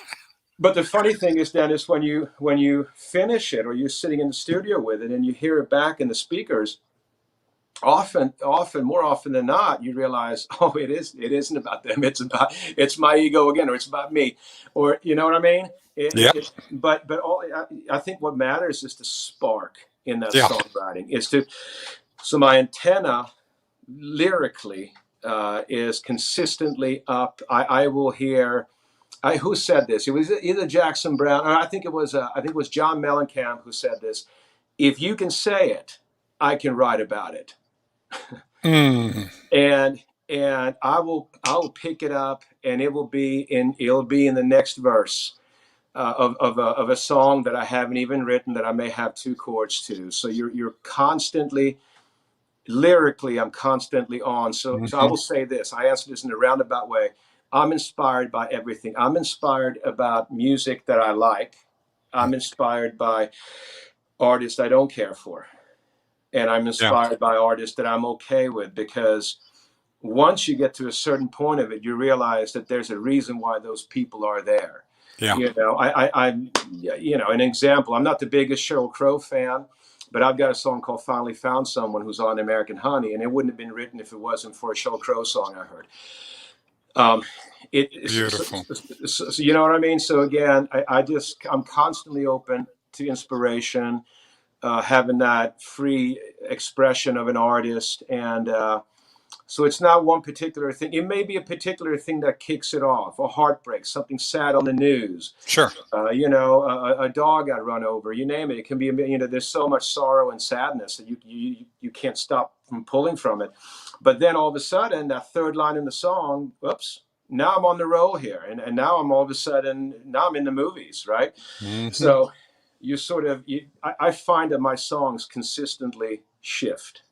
But the funny thing is, Dennis, when you finish it or you're sitting in the studio with it and you hear it back in the speakers, more often than not, you realize, oh, it isn't about them. It's my ego again, or it's about me, or you know what I mean? Yeah. I think what matters is the spark in that Yeah. songwriting. So my antenna lyrically is consistently up. I will hear. Who said this? It was either Jackson Brown, or I think it was John Mellencamp who said this. If you can say it, I can write about it. Mm. And I will pick it up, and it'll be in the next verse of a song that I haven't even written, that I may have two chords to. So you're constantly lyrically, I'm constantly on. So I will say this. I answer this in a roundabout way. I'm inspired by everything. I'm inspired about music that I like. I'm inspired by artists I don't care for. And I'm inspired by artists that I'm okay with, because once you get to a certain point of it, you realize that there's a reason why those people are there. Yeah. You know, I'm an example. I'm not the biggest Sheryl Crow fan, but I've got a song called "Finally Found Someone" who's on American Honey, and it wouldn't have been written if it wasn't for a Sheryl Crow song I heard. Beautiful. So you know what I mean? So again, I'm constantly open to inspiration, having that free expression of an artist. And so it's not one particular thing. It may be a particular thing that kicks it off, a heartbreak, something sad on the news. Sure. A dog got run over, you name it. It can be, there's so much sorrow and sadness that you can't stop from pulling from it. But then all of a sudden, that third line in the song, whoops, now I'm on the roll here. And now I'm all of a sudden, now I'm in the movies, right? Mm-hmm. So I find that my songs consistently shift.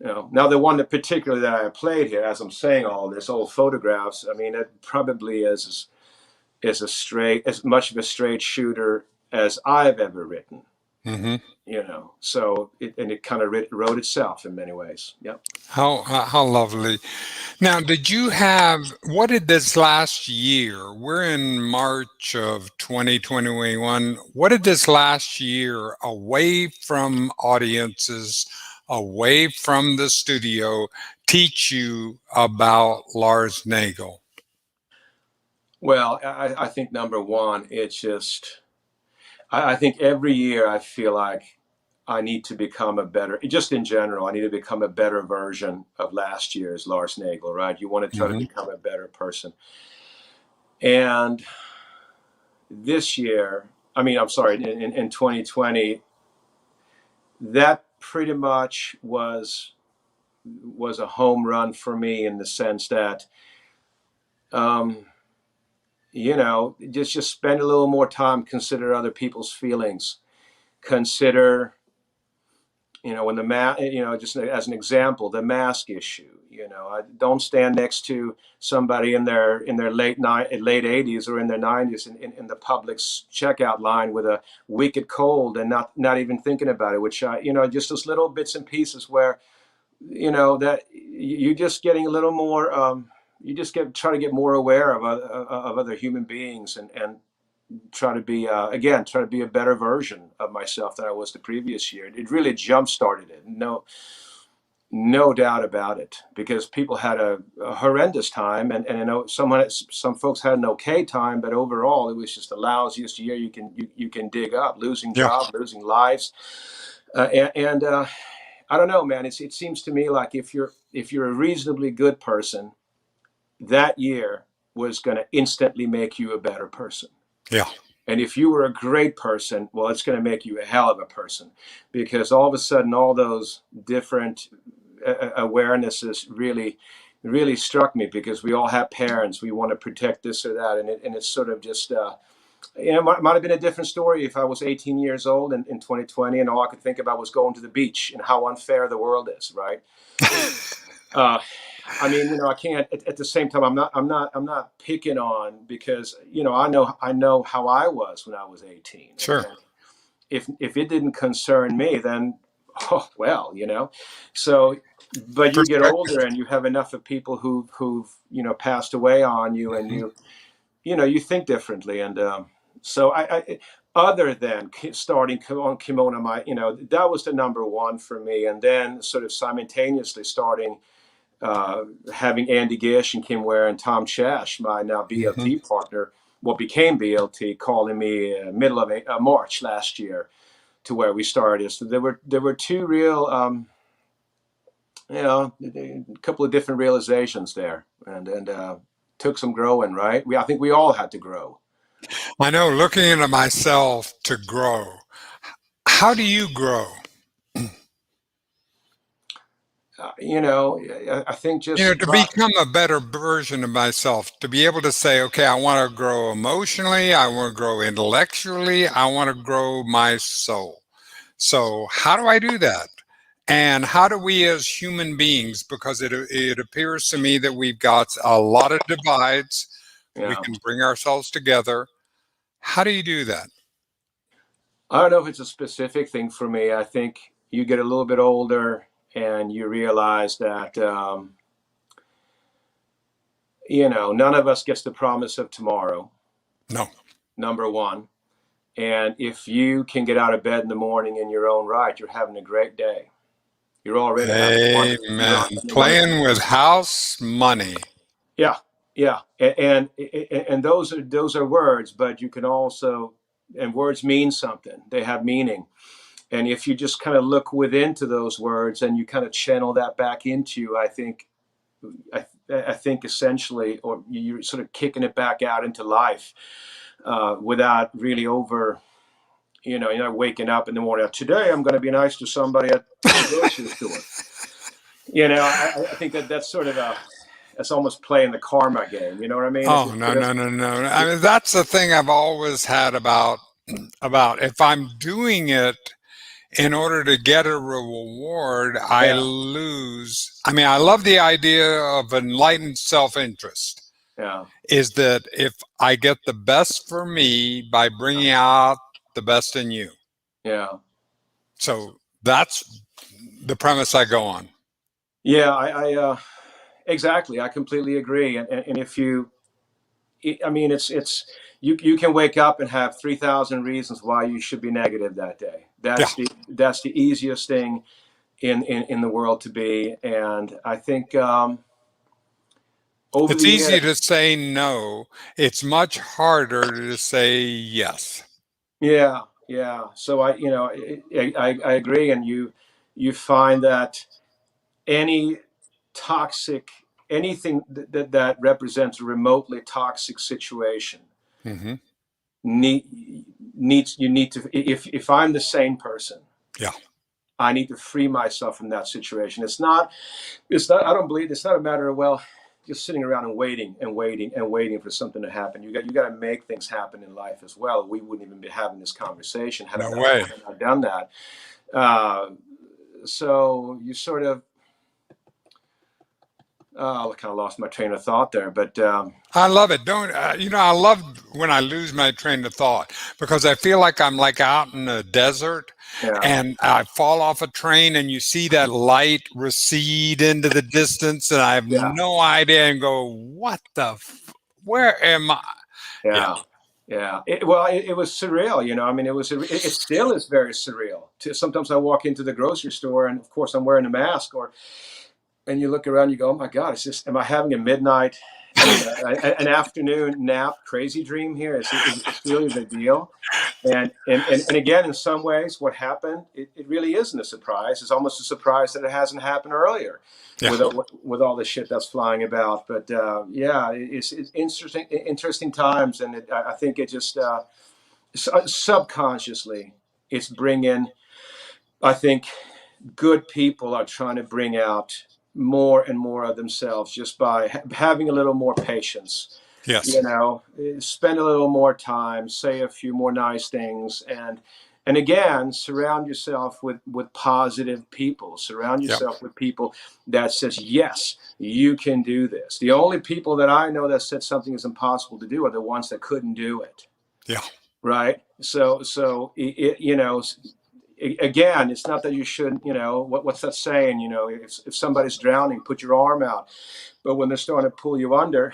Now the one that particularly that I played here, as I'm saying all this, old photographs, I mean, it probably is as much of a straight shooter as I've ever written. Mm-hmm. So it kind of wrote itself in many ways. Yep. How lovely. Now, what did this last year, we're in March of 2021, what did this last year, away from audiences, away from the studio, teach you about Lars Nagel? Well, I think number one, it's just, I think every year I feel like I need to become just in general, I need to become a better version of last year's Lars Nagel, right? You want to try to become a better person. And this year, in 2020, that pretty much was a home run for me, in the sense that, just spend a little more time, consider other people's feelings, consider, when just as an example, the mask issue. I don't stand next to somebody in their late 80s or in their 90s in the public's checkout line with a wicked cold and not even thinking about it. Which just those little bits and pieces where that you're just getting a little more. Try to get more aware of other human beings and try to be a better version of myself than I was the previous year. It really jump-started it. No doubt about it, because people had a horrendous time, and I know some folks had an okay time, but overall it was just the lousiest year you can dig up. Losing jobs, losing lives, and I don't know, man. It seems to me like if you're a reasonably good person, that year was going to instantly make you a better person. Yeah. And if you were a great person, well, it's going to make you a hell of a person, because all of a sudden, all those different awarenesses really, really struck me, because we all have parents. We want to protect this or that. And it's sort of just, it might have been a different story if I was 18 years old in 2020 and all I could think about was going to the beach and how unfair the world is, right? I mean, I can't. At the same time, I'm not picking on, because I know how I was when I was 18, Sure. and if it didn't concern me, then oh well, So, but you get Perspective. older and you have enough of people who've passed away on you, and Mhm. you think differently, and so I other than starting on Kimono, that was the number one for me, and then sort of simultaneously starting having Andy Gish and Kim Ware and Tom Chash, my now Mhm. BLT partner, what became BLT, calling me middle of March last year, to where we started. So there were two real, a couple of different realizations there, and took some growing. Right? I think we all had to grow. I know, looking into myself to grow. How do you grow? I think just To by, become a better version of myself, to be able to say, okay, I want to grow emotionally, I want to grow intellectually, I want to grow my soul. So, how do I do that? And how do we as human beings, because it appears to me that we've got a lot of divides, we yeah. can bring ourselves together. How do you do that? I don't know if it's a specific thing for me. I think you get a little bit older and you realize that, none of us gets the promise of tomorrow, No. number one. And if you can get out of bed in the morning in your own right, you're having a great day. You're already having a wonderful, you're Amen. having a wonderful. Playing with house money. Yeah, yeah. And those are words, but you can also, and words mean something. They have meaning. And if you just kind of look within to those words and you kind of channel that back into, I think essentially, or you're sort of kicking it back out into life, without really you're not waking up in the morning. Today I'm going to be nice to somebody at the grocery store. I think that's sort of that's almost playing the karma game. You know what I mean? Oh, no, no, no, no. I mean, that's the thing I've always had about if I'm doing it in order to get a reward, I Yeah, lose. I mean, I love the idea of enlightened self-interest. yeah, Is that if I get the best for me by bringing out the best in you. yeah, So that's the premise I go on. yeah. Exactly. I completely agree. And if I mean, it's you can wake up and have 3,000 reasons why you should be negative that day. Yeah. That's the easiest thing in the world to be. And I think over It's the easy years, to say no. It's much harder to say yes. yeah, yeah. So I agree, and you find that any toxic anything that represents a remotely toxic situation Hmm. need needs you need to if I'm the sane person, Yeah. I need to free myself from that situation. It's not I don't believe it's not a matter of, well, just sitting around and waiting and waiting and waiting for something to happen. You got to make things happen in life as well. We wouldn't even be having this conversation had I No not way. had I done that. uh, so you sort of I kind of lost my train of thought there, but I love it. Don't I love when I lose my train of thought because I feel like I'm like out in the desert yeah, and I fall off a train and you see that light recede into the distance and I have yeah, no idea and go, what where am I? Yeah. yeah. Yeah, it was surreal, I mean, it still is very surreal. Sometimes I walk into the grocery store, and of course I'm wearing a mask, and you look around, you go, "Oh my God, am I having a midnight, an afternoon nap, crazy dream here? Is this really the deal?" And again, in some ways, what happened, it really isn't a surprise. It's almost a surprise that it hasn't happened earlier, Yeah. with all the shit that's flying about. But yeah, it's interesting times, and I think it just subconsciously it's bringing. I think good people are trying to bring out more and more of themselves just by having a little more patience, Yes. spend a little more time, say a few more nice things, and And again, surround yourself with positive people. Surround Yep. yourself with people that says, yes, you can do this. The only people that I know that said something is impossible to do are the ones that couldn't do it. Yeah. Right. So again, it's not that you shouldn't, what's that saying? If somebody's drowning, put your arm out. But when they're starting to pull you under,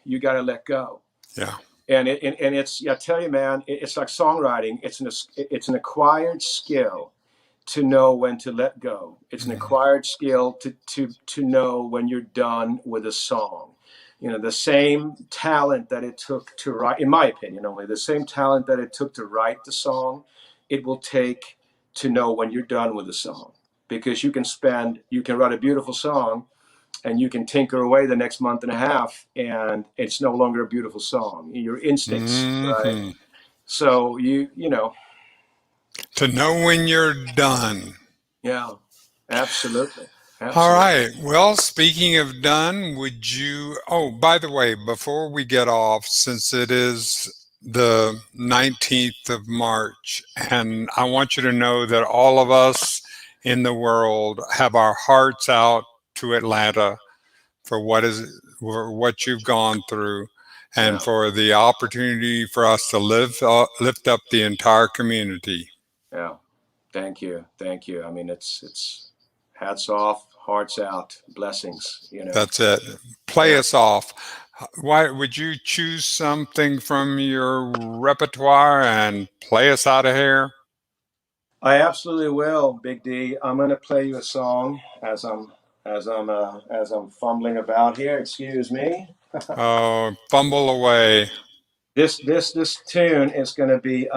you got to let go. Yeah. And it's, I tell you, man, it's like songwriting. It's an acquired skill to know when to let go. It's an acquired skill to know when you're done with a song. The same talent that it took to write, in my opinion, only the same talent that it took to write the song, it will take to know when you're done with the song. Because you can write a beautiful song and you can tinker away the next month and a half and it's no longer a beautiful song. Your instincts, right? So To know when you're done. yeah, absolutely. All right. Well, speaking of done, by the way, before we get off, since it is the 19th of March, and I want you to know that all of us in the world have our hearts out to Atlanta for what you've gone through and for the opportunity for us to lift up the entire community. Yeah. Thank you. I mean, it's hats off, hearts out, blessings, That's it. Play us off. Why would you choose something from your repertoire and play us out of here? I absolutely will, Big D. I'm going to play you a song as I'm fumbling about here. Excuse me. Oh, fumble away. This tune is going to be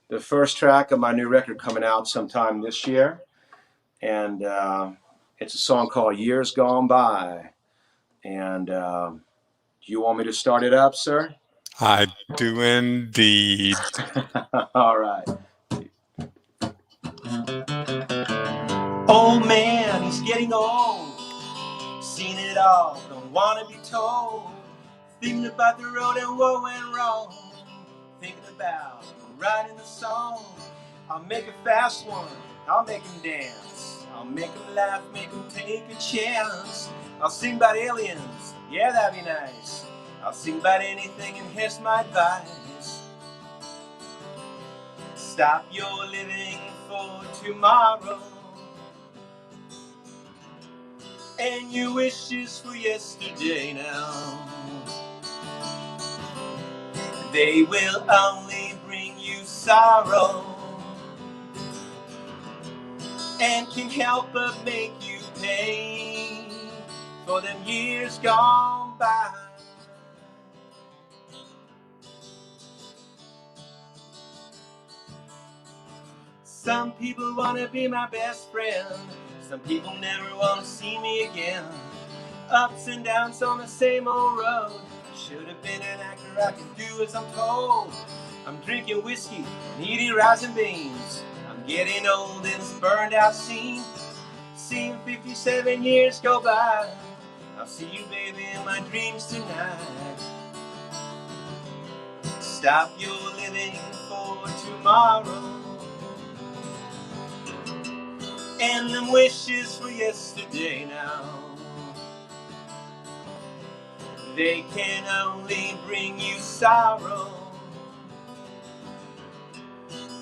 the first track of my new record coming out sometime this year, and it's a song called "Years Gone By." And do you want me to start it up, sir? I do indeed. All right. Old man, he's getting old. Seen it all, don't want to be told. Thinking about the road and what went wrong. Thinking about writing the song. I'll make a fast one, I'll make him dance. I'll make him laugh, make him take a chance. I'll sing about aliens, yeah, that'd be nice. I'll sing about anything and here's my advice. Stop your living for tomorrow and your wishes for yesterday now. They will only bring you sorrow and can help but make you pay for them years gone by. Some people want to be my best friend. Some people never want to see me again. Ups and downs on the same old road. Should have been an actor, I can do as I'm told. I'm drinking whiskey and eating rice and beans. I'm getting old in this burned out scene. Seeing 57 years go by. I'll see you, baby, in my dreams tonight. Stop your living for tomorrow and them wishes for yesterday now. They can only bring you sorrow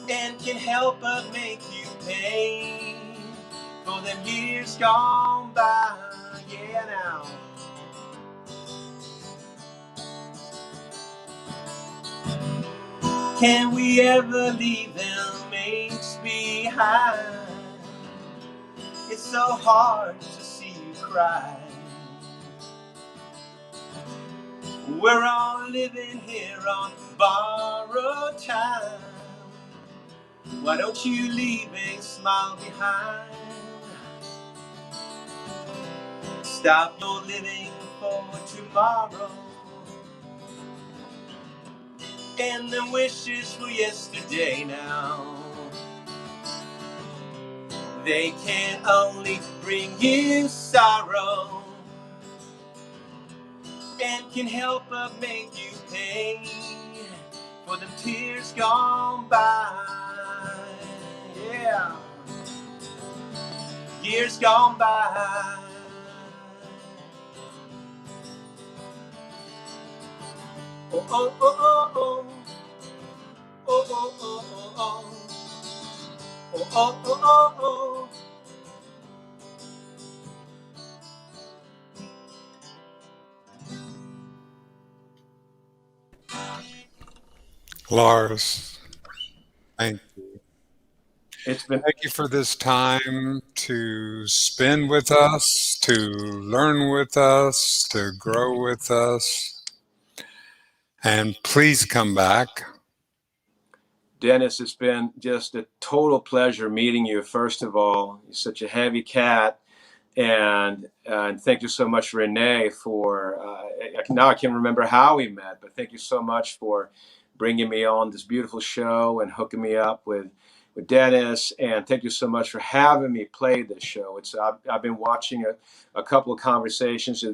and can help but make you pay for them years gone by. Yeah, now. Can we ever leave them mates behind? It's so hard to see you cry. We're all living here on borrowed time. Why don't you leave a smile behind? Stop your living for tomorrow and them wishes for yesterday now. They can only bring you sorrow and can help but make you pay for them tears gone by. Yeah, years gone by. Oh, oh, oh, oh, oh, oh, oh, oh, oh, oh, oh, oh, oh, oh. Lars, thank It's been Thank you for this time to spend with us, to learn with us, to grow with us. And please come back. Dennis, it's been just a total pleasure meeting you. First of all, you're such a heavy cat, and thank you so much, Renee, for now I can't remember how we met, but thank you so much for bringing me on this beautiful show and hooking me up with Dennis, and thank you so much for having me play this show. I've been watching a couple of conversations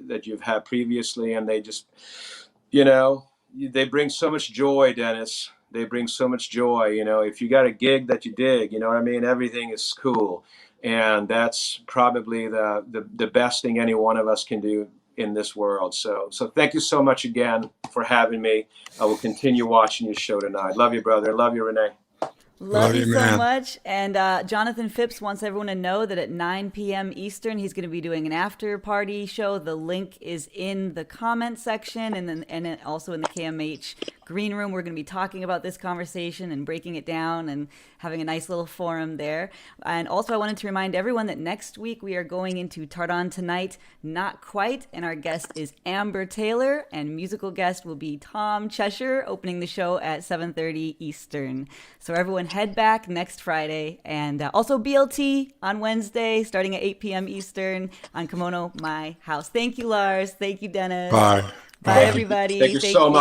that you've had previously, and they just, they bring so much joy, Dennis. They bring so much joy. If you got a gig that you dig, you know what I mean? Everything is cool. And that's probably the best thing any one of us can do in this world. So thank you so much again for having me. I will continue watching your show tonight. Love you, brother. Love you, Renee. Love you so man. much. And Jonathan Phipps wants everyone to know that at 9 p.m. Eastern, he's going to be doing an after party show. The link is in the comment section and also in the KMH green room. We're going to be talking about this conversation and breaking it down and having a nice little forum there. And also, I wanted to remind everyone that next week we are going into Tardan Tonight, Not Quite. And our guest is Amber Taylor, and musical guest will be Tom Cheshire, opening the show at 7:30 Eastern. So everyone head back next Friday. And also BLT on Wednesday, starting at 8 p.m. Eastern on Kimono My House. Thank you, Lars. Thank you, Dennis. Bye. Bye, everybody. Thank you so much.